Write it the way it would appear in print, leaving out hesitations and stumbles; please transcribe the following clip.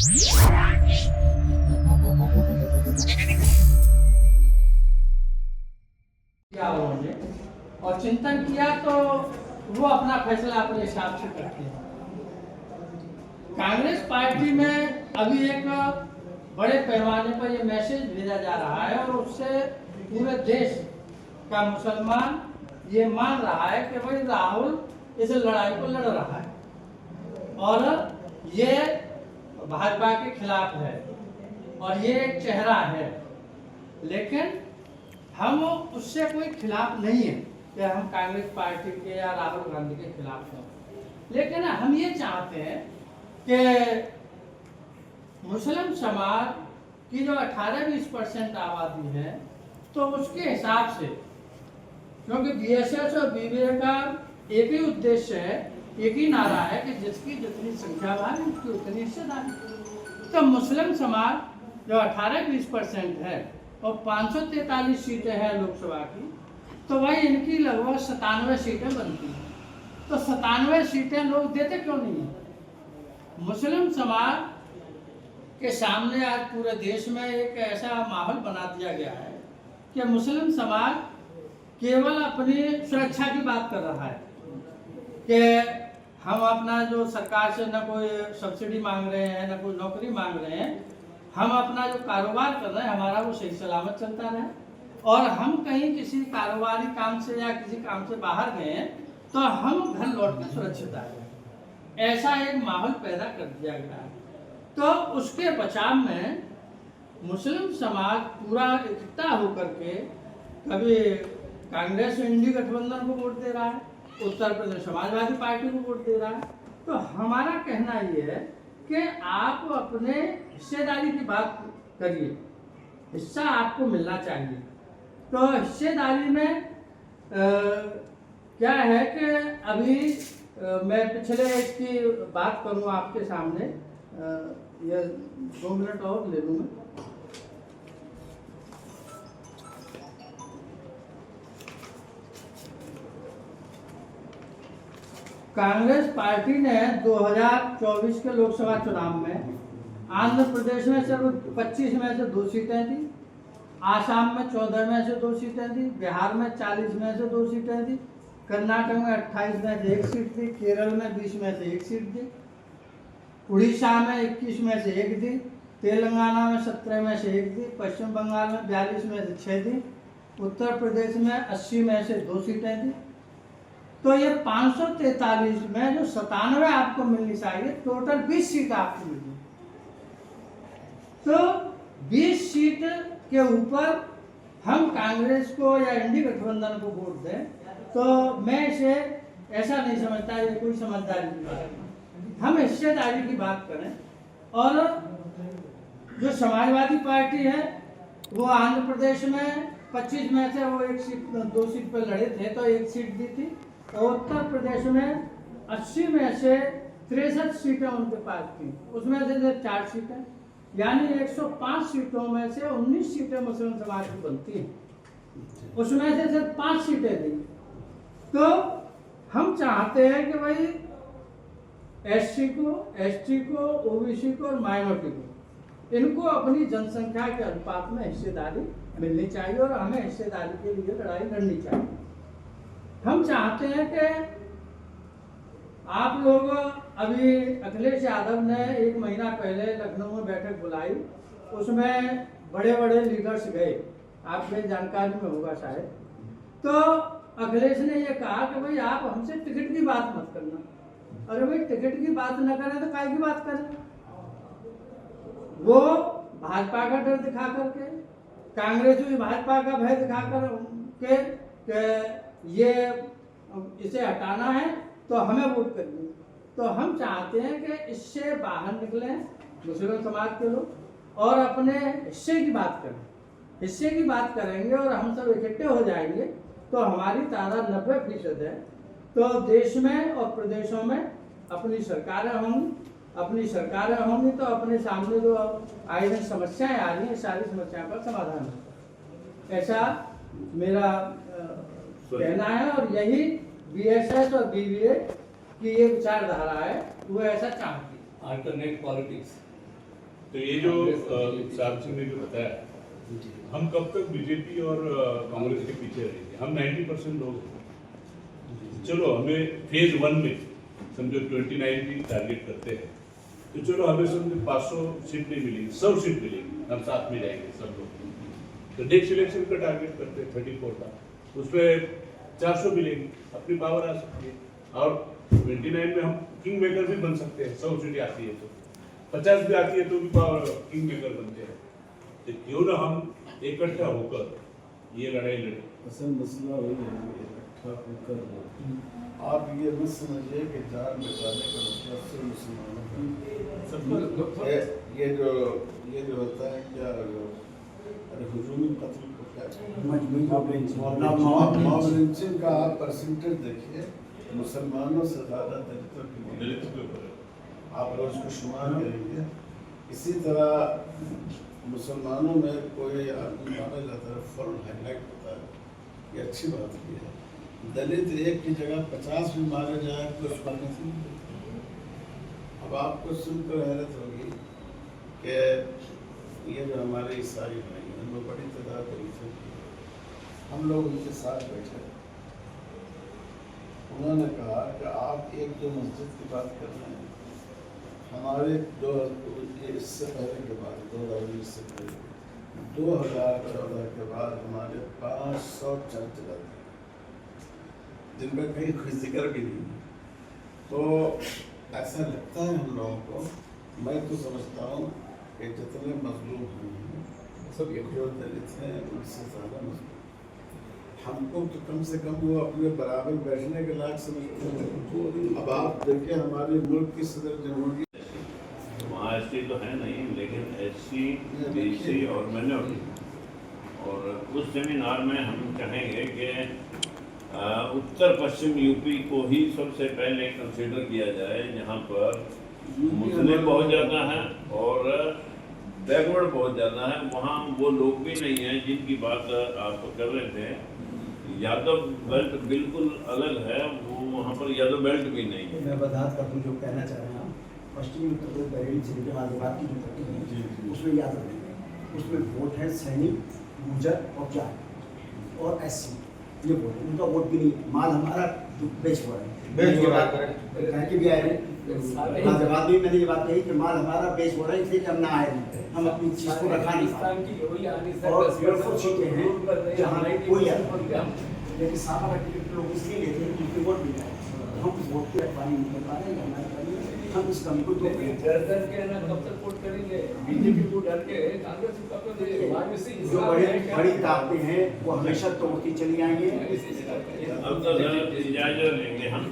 किया उन्होंने और चिंतन किया तो वो अपना फैसला अपने हिसाब से करते हैं। कांग्रेस पार्टी में अभी एक बड़े पैमाने पर ये मैसेज भेजा जा रहा है और उससे पूरे देश का मुसलमान ये मान रहा है कि भाई राहुल इस लड़ाई को लड़ रहा है और ये भाजपा के खिलाफ है और ये एक चेहरा है, लेकिन हम उससे कोई खिलाफ नहीं है कि हम कांग्रेस पार्टी के या राहुल गांधी के खिलाफ हैं, लेकिन हम ये चाहते हैं कि मुस्लिम समाज की जो 18-20% आबादी है तो उसके हिसाब से, क्योंकि बीएसएस और बीबीए का एक ही उद्देश्य है, एक ही नारा है कि जिसकी जितनी संख्या बढ़े उसकी उतनी हिस्सेदारी। तो मुस्लिम समाज जो 18-20% है और 543 सीटें हैं लोकसभा की, तो भाई इनकी लगभग 97 सीटें बनती हैं। तो 97 सीटें लोग देते क्यों नहीं हैं? मुस्लिम समाज के सामने आज पूरे देश में एक ऐसा माहौल बना दिया गया है कि मुस्लिम समाज केवल अपनी सुरक्षा की बात कर रहा है कि हम अपना जो सरकार से न कोई सब्सिडी मांग रहे हैं न कोई नौकरी मांग रहे हैं, हम अपना जो कारोबार कर रहे हैं हमारा वो सही सलामत चलता रहे, और हम कहीं किसी कारोबारी काम से या किसी काम से बाहर गए तो हम घर लौट कर सुरक्षित आए। ऐसा एक माहौल पैदा कर दिया गया है। तो उसके बचाव में मुस्लिम समाज पूरा इकट्ठा होकर के कभी कांग्रेस इंडी गठबंधन को वोट दे रहा है, उत्तर प्रदेश समाजवादी पार्टी को वोट दे रहा है। तो हमारा कहना ये है कि आप अपने हिस्सेदारी की बात करिए, हिस्सा आपको मिलना चाहिए। तो हिस्सेदारी में क्या है कि अभी मैं पिछले इसकी बात करूं आपके सामने, ये 2 मिनट और ले लूँगा। कांग्रेस पार्टी ने 2024 के लोकसभा चुनाव में आंध्र प्रदेश में सिर्फ 25 में से 2 सीटें थी, आसाम में 14 में से 2 सीटें थी, बिहार में 40 में से 2 सीटें थी, कर्नाटक में 28 में से 1 सीट थी, केरल में 20 में से 1 सीट थी, उड़ीसा में 21 में से 1 थी, तेलंगाना में 17 में से 1 थी, पश्चिम बंगाल में 42 में से 6 थी, उत्तर प्रदेश में 80 में से 2 सीटें थी। तो ये 543 में जो 97 आपको मिलनी चाहिए, टोटल 20 सीट आपको मिली। तो 20 सीट के ऊपर हम कांग्रेस को या इंडी गठबंधन को वोट दें तो मैं इसे ऐसा नहीं समझता ये कोई समझदारी की बात है। हम हिस्सेदारी की बात करें, और जो समाजवादी पार्टी है वो आंध्र प्रदेश में 25 में से वो 1 सीट 2 सीट पर लड़े थे तो 1 सीट दी थी, और उत्तर प्रदेश में 80 में से 63 सीटें उनके पास थी, उसमें से 4 सीटें, यानी 105 सीटों में से 19 सीटें मुस्लिम समाज की बनती हैं, उसमें से सिर्फ 5 सीटें दी। तो हम चाहते हैं कि भाई एससी को, एसटी को, ओबीसी को और माइनॉरिटी को, इनको अपनी जनसंख्या के अनुपात में हिस्सेदारी मिलनी चाहिए और हमें हिस्सेदारी के लिए लड़ाई लड़नी चाहिए। हम चाहते हैं कि आप लोग, अभी अखिलेश यादव ने 1 महीना पहले लखनऊ में बैठक बुलाई, उसमें बड़े बड़े लीडर्स गए, आपके जानकारी में होगा शायद। तो अखिलेश ने ये कहा कि भाई आप हमसे टिकट की बात मत करना। अरे भाई टिकट की बात न करें तो काय की बात करें? वो भाजपा का डर दिखा करके, कांग्रेस भी भाजपा का भय दिखा कर ये इसे हटाना है तो हमें वोट करिए। तो हम चाहते हैं कि इससे बाहर निकलें मुस्लिम समाज के लोग और अपने हिस्से की बात करें। हिस्से की बात करेंगे और हम सब इकट्ठे हो जाएंगे तो हमारी तादाद 90% है। तो देश में और प्रदेशों में अपनी सरकारें होंगी तो अपने सामने जो आए दिन समस्याएं आ रही हैं, सारी समस्याओं का समाधान होगा, ऐसा मेरा कहना है। और यही बीएसएस और बीबीए की ये विचारधारा है, वो ऐसा चाहती है। अल्टरनेट पॉलिटिक्स तो ये जो साहब सिंह ने जो बताया, हम कब तक बीजेपी और कांग्रेस के पीछे रहेंगे? हम 90% लोग हैं। चलो हमें फेज 1 में समझो 29 की टारगेट करते हैं, तो चलो हमें समझो 500 सीट नहीं मिलेगी, 100 सीट मिलेगी, हम साथ में जाएंगे सब लोग। तो नेक्स्ट इलेक्शन का टारगेट करते हैं 34 का, उसमें 400 मिलेगी, अपनी पावर आ सकती है। और 29 में हम किंग मेकर भी बन सकते हैं, 100 सीटें आती है तो 50 भी आती है तो भी पावर किंग मेकर बनते हैं। तो क्यों ना हम इकट्ठा होकर ये लड़ाई लड़े। असल मसला वही है, इकट्ठा होकर आप ये मत समझिए कि जान बचाने का मतलब सिर्फ मुसलमानों का। ये जो होता है क्या, अरे हुजूमी कत्ल को क्या मॉब लिंचिंग का आप परसेंटेज देखिए, मुसलमानों से ज़्यादा दलितों के ऊपर आप रोज को शुमार करेंगे। इसी तरह मुसलमानों में कोई आदमी माना जाता है फुल हाईलाइट होता है, ये अच्छी बात भी है। दलित एक की जगह 50 भी मारे जाए तो उस पर नहीं। अब आपको सुनकर हैरत होगी कि ये जो हमारे ईसाई भाई हैं उनमें बड़ी तादाद है, हम लोग उनके साथ बैठे, उन्होंने कहा कि आप एक जो मस्जिद की बात कर रहे हैं, हमारे इससे पहले के बाद 2019 से पहले 2014 के बाद हमारे 500 चर्च लगे, जिनका कहीं कोई जिक्र भी नहीं। तो ऐसा लगता है हम लोगों को, मैं तो समझता हूँ कि जितने मजलूम हैं सब जो दलित हैं उनसे ज़्यादा मजलूम, हमको तो कम से कम वो अपने बराबर बैठने के लायक समझते हैं। अब आप देखिए हमारे मुल्क की सदर जमहूरियत वहाँ एसटी तो है नहीं, लेकिन एससी, बीसी और माइनॉरिटी, और उस सेमिनार में हम कहेंगे कि उत्तर पश्चिम यूपी को ही सबसे पहले कंसीडर किया जाए, जहाँ पर मुस्लिम बहुत ज़्यादा हैं और बैकवर्ड बहुत ज़्यादा है। वहाँ वो लोग भी नहीं हैं जिनकी बात आप कर रहे थे। यादव बेल्ट बिल्कुल अलग है, वो वहाँ पर यादव बेल्ट भी नहीं है। मैं वजाहत कर दूँ जो कहना चाह रहे हैं हम, पश्चिमी उत्तर प्रदेश बरेली जिले के गाजियाबाद की जो पट्टी है उसमें यादव नहीं है, उसमें वोट है सैनी, गुर्जर और जाट और एससी, ये वोट है, उनका वोट भी नहीं। माल हमारा बेच हो रहा है, कह के भी आए हैं गाजियाबाद में, मैंने ये बात कही कि माल हमारा बेच हो रहा है, इसलिए कि हम ना आए, हम अपनी चीज़ को रखा नहीं पाए। और ब्यूटीफुल सीटें हैं जहाँ कोई आता, लेकिन सामान्य टिकट लोग इसलिए लेते हैं क्योंकि वोट मिल जाए, हम उस वोट की रखवाली नहीं कर पा रहे हैं, हमारे पास हम इस कमी को डर के ना कब तक वोट करेंगे, बीजेपी को डर के कांग्रेस को कब तक, जो बड़ी ताकतें हैं वो हमेशा तोड़ती चली आएंगी। अब तो इजाज़त लेंगे हम।